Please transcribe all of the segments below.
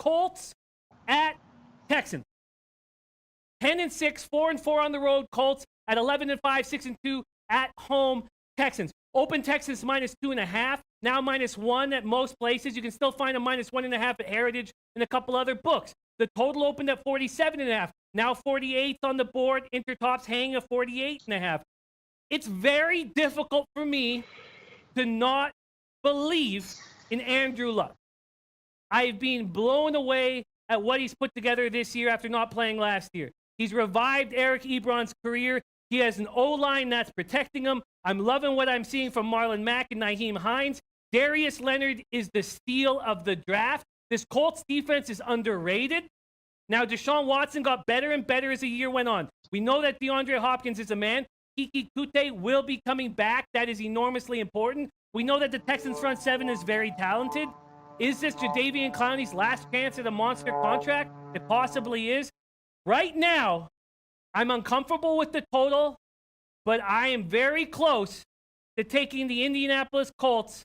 Colts at Texans. 10-6, 4-4 on the road. Colts at 11-5, 6-2 at home. Texans. Open Texans -2.5. Now -1 at most places. You can still find a -1.5 at Heritage and a couple other books. The total opened at 47.5. Now 48 on the board. Intertop's hanging at 48.5. It's very difficult for me to not believe in Andrew Luck. I've been blown away at what he's put together this year after not playing last year. He's revived Eric Ebron's career. He has an O-line that's protecting him. I'm loving what I'm seeing from Marlon Mack and Nyheim Hines. Darius Leonard is the steal of the draft. This Colts defense is underrated. Now, Deshaun Watson got better and better as the year went on. We know that DeAndre Hopkins is a man. Kiki Kute will be coming back. That is enormously important. We know that the Texans front seven is very talented. Is this Jadeveon Clowney's last chance at a monster contract? It possibly is. Right now, I'm uncomfortable with the total, but I am very close to taking the Indianapolis Colts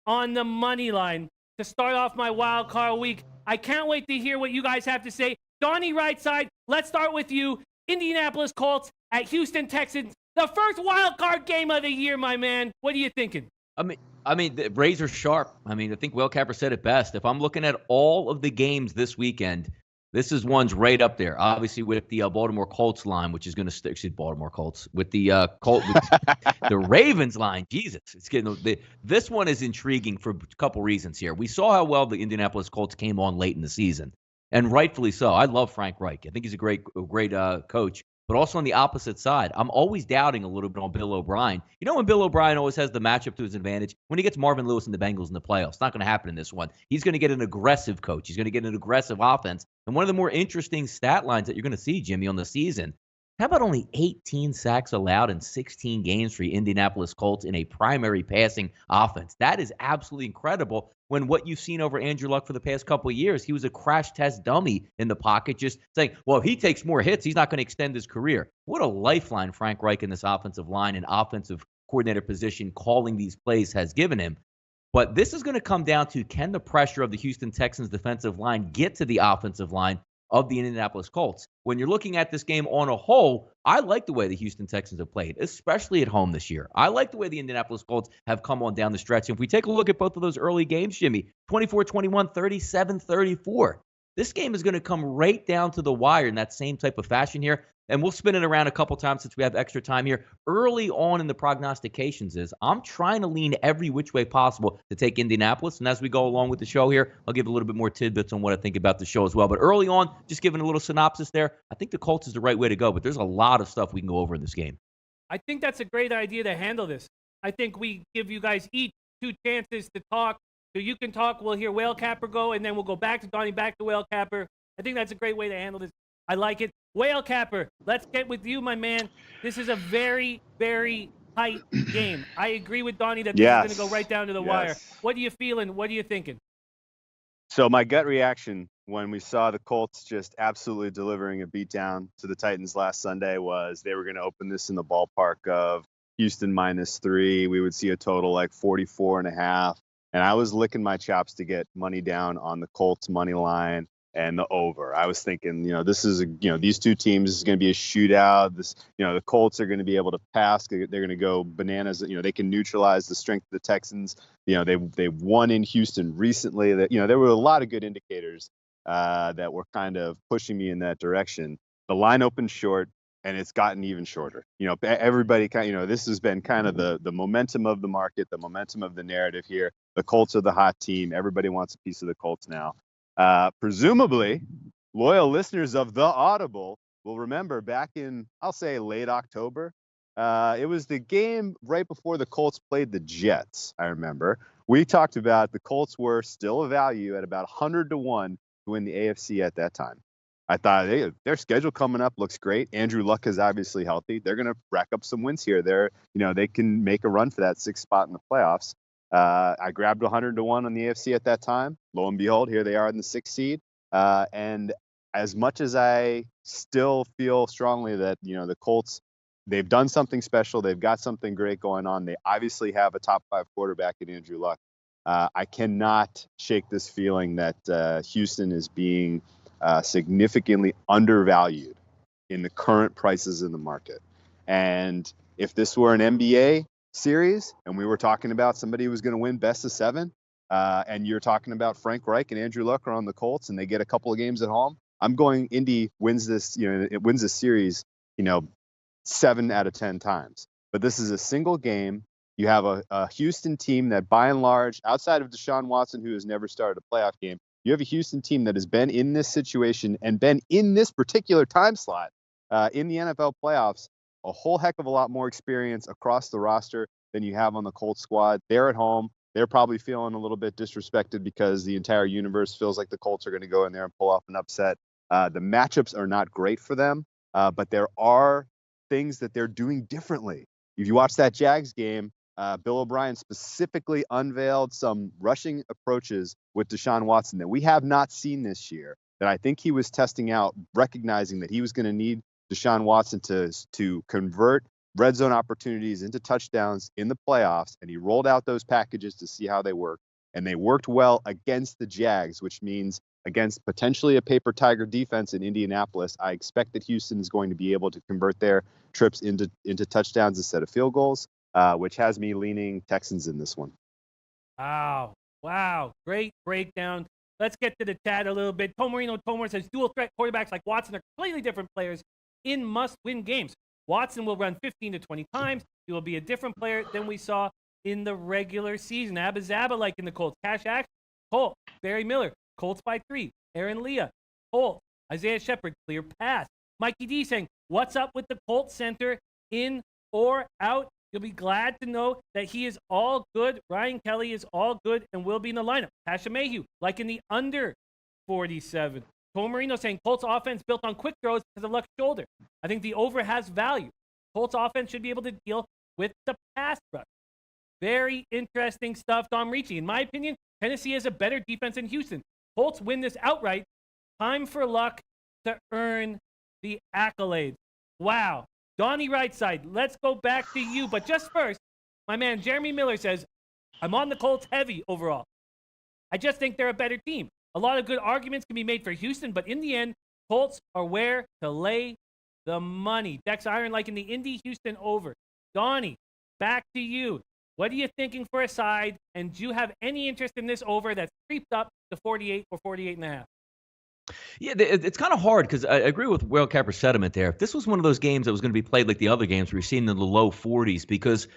on the money line to start off my wild card week. I can't wait to hear what you guys have to say. Donnie right side, let's start with you. Indianapolis Colts at Houston Texans. The first wild card game of the year, my man. What are you thinking? I mean, the razor sharp. I mean, I think Will Capper said it best. If I'm looking at all of the games this weekend, this is one's right up there. Obviously, with the Baltimore Colts line, which is going to Baltimore Colts with the the Ravens line. Jesus, it's getting this one is intriguing for a couple reasons here. We saw how well the Indianapolis Colts came on late in the season, and rightfully so. I love Frank Reich. I think he's a great coach. But also on the opposite side, I'm always doubting a little bit on Bill O'Brien. You know when Bill O'Brien always has the matchup to his advantage? When he gets Marvin Lewis and the Bengals in the playoffs. It's not going to happen in this one. He's going to get an aggressive coach. He's going to get an aggressive offense. And one of the more interesting stat lines that you're going to see, Jimmy, on the season, how about only 18 sacks allowed in 16 games for the Indianapolis Colts in a primary passing offense? That is absolutely incredible when what you've seen over Andrew Luck for the past couple of years, he was a crash test dummy in the pocket, just saying, well, if he takes more hits, he's not going to extend his career. What a lifeline Frank Reich in this offensive line and offensive coordinator position calling these plays has given him. But this is going to come down to, can the pressure of the Houston Texans defensive line get to the offensive line of the Indianapolis Colts? When you're looking at this game on a whole, I like the way the Houston Texans have played, especially at home this year. I like the way the Indianapolis Colts have come on down the stretch. And if we take a look at both of those early games, Jimmy, 24-21, 37-34. This game is going to come right down to the wire in that same type of fashion here. And we'll spin it around a couple times since we have extra time here. Early on in the prognostications I'm trying to lean every which way possible to take Indianapolis. And as we go along with the show here, I'll give a little bit more tidbits on what I think about the show as well. But early on, just giving a little synopsis there, I think the Colts is the right way to go. But there's a lot of stuff we can go over in this game. I think that's a great idea to handle this. I think we give you guys each 2 chances to talk. So you can talk, we'll hear Whale Capper go, and then we'll go back to Donnie, back to Whale Capper. I think that's a great way to handle this. I like it. Whale Capper, let's get with you, my man. This is a very, very tight game. I agree with Donnie that this is going to go right down to the wire. What are you feeling? What are you thinking? So my gut reaction when we saw the Colts just absolutely delivering a beatdown to the Titans last Sunday was they were going to open this in the ballpark of Houston -3. We would see a total like 44.5. And I was licking my chops to get money down on the Colts money line and the over. I was thinking, this is these two teams is going to be a shootout. This, the Colts are going to be able to pass. They're going to go bananas. They can neutralize the strength of the Texans. They won in Houston recently. That there were a lot of good indicators that were kind of pushing me in that direction. The line opened short, and it's gotten even shorter. Everybody this has been kind of the momentum of the market, the momentum of the narrative here. The Colts are the hot team. Everybody wants a piece of the Colts now. Presumably, loyal listeners of the Audible will remember back in, I'll say, late October. It was the game right before the Colts played the Jets, I remember. We talked about the Colts were still a value at about 100 to 1 to win the AFC at that time. I thought, hey, their schedule coming up looks great. Andrew Luck is obviously healthy. They're going to rack up some wins here. They can make a run for that 6th spot in the playoffs. I grabbed 100 to 1 on the AFC at that time. Lo and behold, here they are in the 6th seed. And as much as I still feel strongly that, the Colts, they've done something special. They've got something great going on. They obviously have a top 5 quarterback in Andrew Luck. I cannot shake this feeling that Houston is being significantly undervalued in the current prices in the market. And if this were an NBA series and we were talking about somebody who was going to win best of 7, and you're talking about Frank Reich and Andrew Luck are on the Colts and they get a couple of games at home, I'm going Indy wins this, it wins this series, 7 out of 10 times. But this is a single game. You have a Houston team that, by and large, outside of Deshaun Watson, who has never started a playoff game, you have a Houston team that has been in this situation and been in this particular time slot in the NFL playoffs a whole heck of a lot more experience across the roster than you have on the Colts squad. They're at home. They're probably feeling a little bit disrespected because the entire universe feels like the Colts are going to go in there and pull off an upset. The matchups are not great for them, but there are things that they're doing differently. If you watch that Jags game, Bill O'Brien specifically unveiled some rushing approaches with Deshaun Watson that we have not seen this year, that I think he was testing out, recognizing that he was going to need Deshaun Watson to convert red zone opportunities into touchdowns in the playoffs, and he rolled out those packages to see how they work, and they worked well against the Jags, which means against potentially a paper tiger defense in Indianapolis. I expect that Houston is going to be able to convert their trips into touchdowns instead of field goals, which has me leaning Texans in this one. Wow. Great breakdown. Let's get to the chat a little bit. Tomarino says dual threat quarterbacks like Watson are completely different players in must-win games. Watson will run 15 to 20 times. He will be a different player than we saw in the regular season. Abba Zaba like in the Colts. Cash action. Colts. Barry Miller. Colts by 3. Aaron Leah. Colts. Isaiah Shepard. Clear pass. Mikey D saying, what's up with the Colts center? In or out? You'll be glad to know that he is all good. Ryan Kelly is all good and will be in the lineup. Tasha Mayhew, like in the under 47. Tomarino saying Colts offense built on quick throws because of Luck's shoulder. I think the over has value. Colts offense should be able to deal with the pass rush. Very interesting stuff, Tom Ricci. In my opinion, Tennessee has a better defense than Houston. Colts win this outright. Time for Luck to earn the accolades. Wow. Donnie Rightside, let's go back to you. But just first, my man Jeremy Miller says, I'm on the Colts heavy overall. I just think they're a better team. A lot of good arguments can be made for Houston, but in the end, Colts are where to lay the money. Dex Iron like in the Indy-Houston over. Donnie, back to you. What are you thinking for a side? And do you have any interest in this over that's creeped up to 48 or 48.5? Yeah, it's kind of hard because I agree with Will Capper's sentiment there. If this was one of those games that was going to be played like the other games where you're seeing in the low 40s, because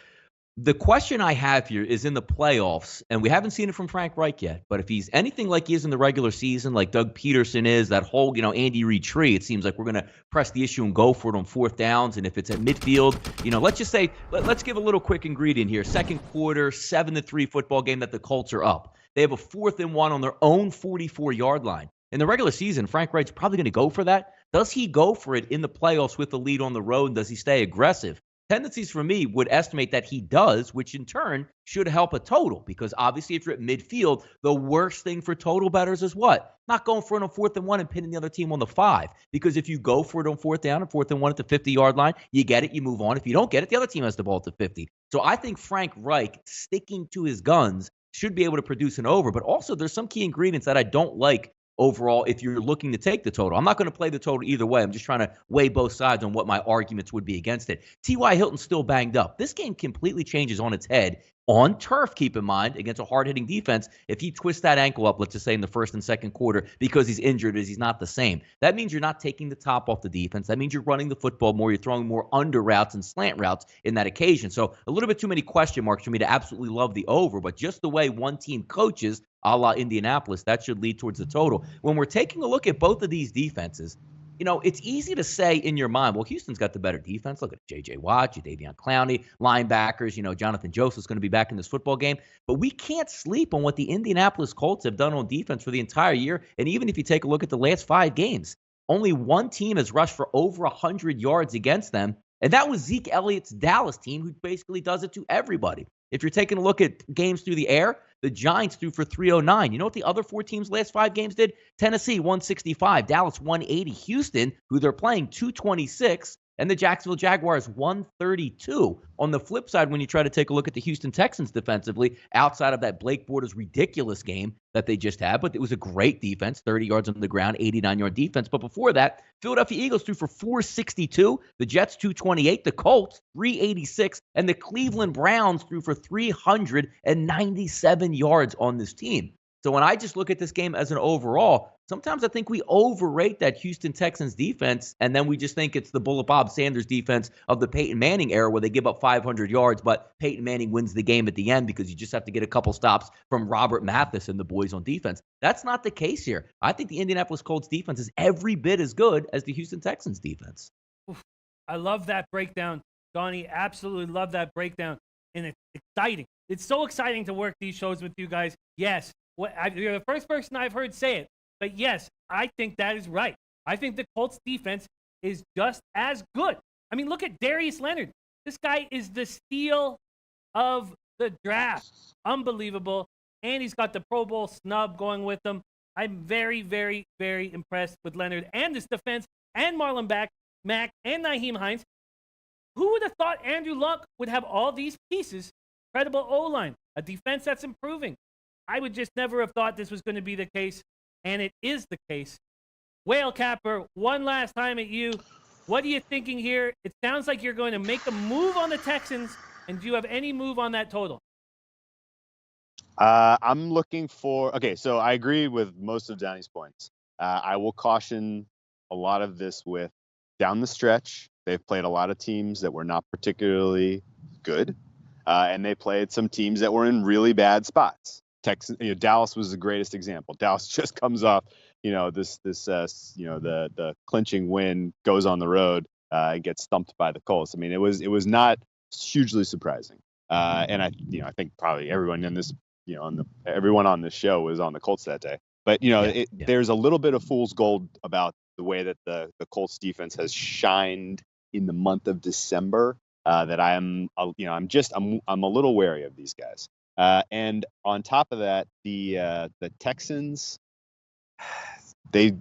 the question I have here is in the playoffs, and we haven't seen it from Frank Reich yet, but if he's anything like he is in the regular season, like Doug Peterson is, that whole, Andy Reid tree, it seems like we're going to press the issue and go for it on fourth downs. And if it's at midfield, let's just say, let's give a little quick ingredient here. Second quarter, 7-3 football game that the Colts are up. They have a 4th and 1 on their own 44-yard line. In the regular season, Frank Reich's probably going to go for that. Does he go for it in the playoffs with the lead on the road? Does he stay aggressive? Tendencies for me would estimate that he does, which in turn should help a total, because obviously if you're at midfield, the worst thing for total bettors is what? Not going for it on 4th and 1 and pinning the other team on the 5. Because if you go for it on 4th down and 4th and 1 at the 50-yard line, you get it, you move on. If you don't get it, the other team has the ball at the 50. So I think Frank Reich, sticking to his guns, should be able to produce an over. But also there's some key ingredients that I don't like overall if you're looking to take the total. I'm not going to play the total either way. I'm just trying to weigh both sides on what my arguments would be against it. T.Y. Hilton's still banged up. This game completely changes on its head on turf, keep in mind, against a hard-hitting defense. If he twists that ankle up, let's just say in the first and second quarter, because he's injured, as he's not the same. That means you're not taking the top off the defense. That means you're running the football more. You're throwing more under routes and slant routes in that occasion. So a little bit too many question marks for me to absolutely love the over, but just the way one team coaches, a la Indianapolis, that should lead towards the total. When we're taking a look at both of these defenses, it's easy to say in your mind, well, Houston's got the better defense. Look at J.J. Watt, Jadeveon Clowney, linebackers. Jonathan Joseph's going to be back in this football game. But we can't sleep on what the Indianapolis Colts have done on defense for the entire year. And even if you take a look at the last 5 games, only one team has rushed for over 100 yards against them. And that was Zeke Elliott's Dallas team, who basically does it to everybody. If you're taking a look at games through the air, the Giants threw for 309. You know what the other 4 teams' last 5 games did? Tennessee, 165. Dallas, 180. Houston, who they're playing, 226. and the Jacksonville Jaguars 132. On the flip side, when you try to take a look at the Houston Texans defensively, outside of that Blake Bortles ridiculous game that they just had, but it was a great defense, 30 yards on the ground, 89-yard defense. But before that, Philadelphia Eagles threw for 462, the Jets 228, the Colts 386, and the Cleveland Browns threw for 397 yards on this team. So when I just look at this game as an overall, sometimes I think we overrate that Houston Texans defense, and then we just think it's the Bullet Bob Sanders defense of the Peyton Manning era where they give up 500 yards, but Peyton Manning wins the game at the end because you just have to get a couple stops from Robert Mathis and the boys on defense. That's not the case here. I think the Indianapolis Colts defense is every bit as good as the Houston Texans defense. I love that breakdown, Donnie. Absolutely love that breakdown. And it's exciting. It's so exciting to work these shows with you guys. Yes. You're the first person I've heard say it, but yes, I think that is right. I think the Colts defense is just as good. I mean, look at Darius Leonard. This guy is the steal of the draft. Unbelievable. And he's got the Pro Bowl snub going with him. I'm very, very, very impressed with Leonard and this defense and Marlon Mack and Nyheim Hines. Who would have thought Andrew Luck would have all these pieces? Credible O-line, a defense that's improving. I would just never have thought this was going to be the case, and it is the case. Whale Capper, one last time at you. What are you thinking here? It sounds like you're going to make a move on the Texans, and do you have any move on that total? I'm looking for – okay, so I agree with most of Donnie's points. I will caution a lot of this with down the stretch. They've played a lot of teams that were not particularly good, and they played some teams that were in really bad spots. Dallas was the greatest example. Dallas just comes off, the clinching win, goes on the road, and gets stumped by the Colts. I mean, it was not hugely surprising. And I think probably everyone in this, everyone on this show was on the Colts that day. But there's a little bit of fool's gold about the way that the Colts defense has shined in the month of December. That I'm a little wary of these guys. And on top of that, the Texans, they,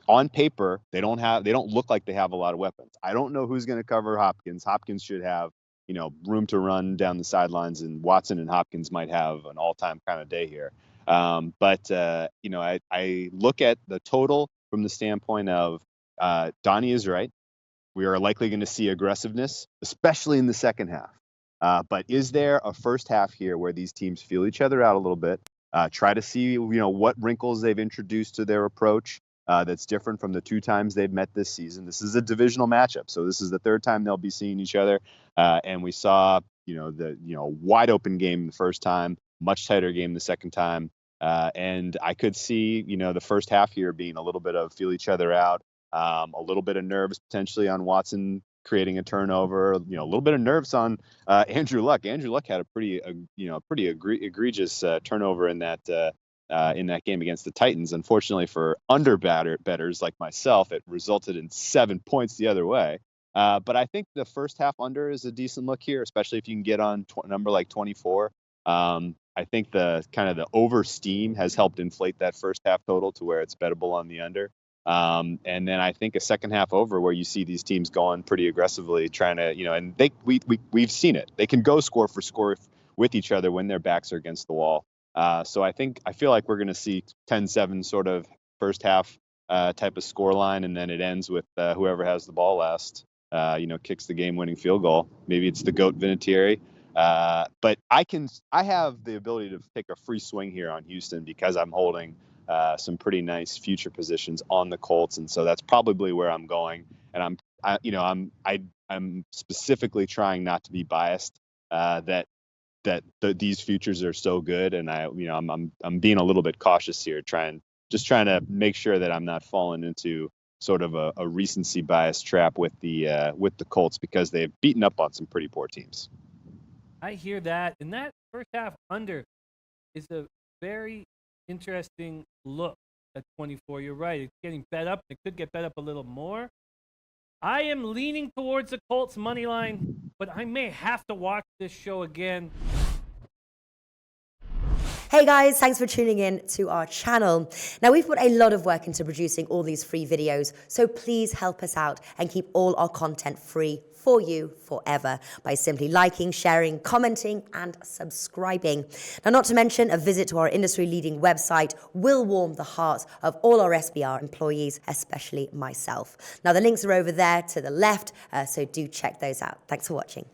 on paper, they don't look like they have a lot of weapons. I don't know who's going to cover Hopkins. Hopkins should have, room to run down the sidelines, and Watson and Hopkins might have an all-time kind of day here. But I look at the total from the standpoint of Donnie is right. We are likely going to see aggressiveness, especially in the second half. But is there a first half here where these teams feel each other out a little bit, try to see, what wrinkles they've introduced to their approach that's different from the two times they've met this season? This is a divisional matchup, so this is the third time they'll be seeing each other. And we saw, wide open game the first time, much tighter game the second time. And I could see, the first half here being a little bit of feel each other out, a little bit of nerves potentially on Watson creating a turnover, a little bit of nerves on Andrew Luck. Andrew Luck had a pretty egregious turnover in that game against the Titans. Unfortunately for bettors like myself, it resulted in 7 points the other way. But I think the first half under is a decent look here, especially if you can get on number like 24. I think the kind of the over steam has helped inflate that first half total to where it's bettable on the under. And then I think a second half over where you see these teams going pretty aggressively trying to, and we've seen it. They can go score for score with each other when their backs are against the wall. So I feel like we're going to see 10-7 sort of first half type of score line. And then it ends with whoever has the ball last, kicks the game winning field goal. Maybe it's the GOAT Vinatieri. But I have the ability to take a free swing here on Houston because I'm holding some pretty nice future positions on the Colts, and so that's probably where I'm going. And I'm specifically trying not to be biased that these futures are so good, and I'm being a little bit cautious here, trying to make sure that I'm not falling into sort of a recency bias trap with the Colts because they've beaten up on some pretty poor teams. I hear that, and that first half under is a very interesting look at 24. You're right. It's getting bet up. It could get bet up a little more. I am leaning towards the Colts money line, but I may have to watch this show again. Hey guys, thanks for tuning in to our channel. Now, we've put a lot of work into producing all these free videos, so please help us out and keep all our content free for you forever by simply liking, sharing, commenting, and subscribing. Now, not to mention, a visit to our industry-leading website will warm the hearts of all our SBR employees, especially myself. Now, the links are over there to the left, so do check those out. Thanks for watching.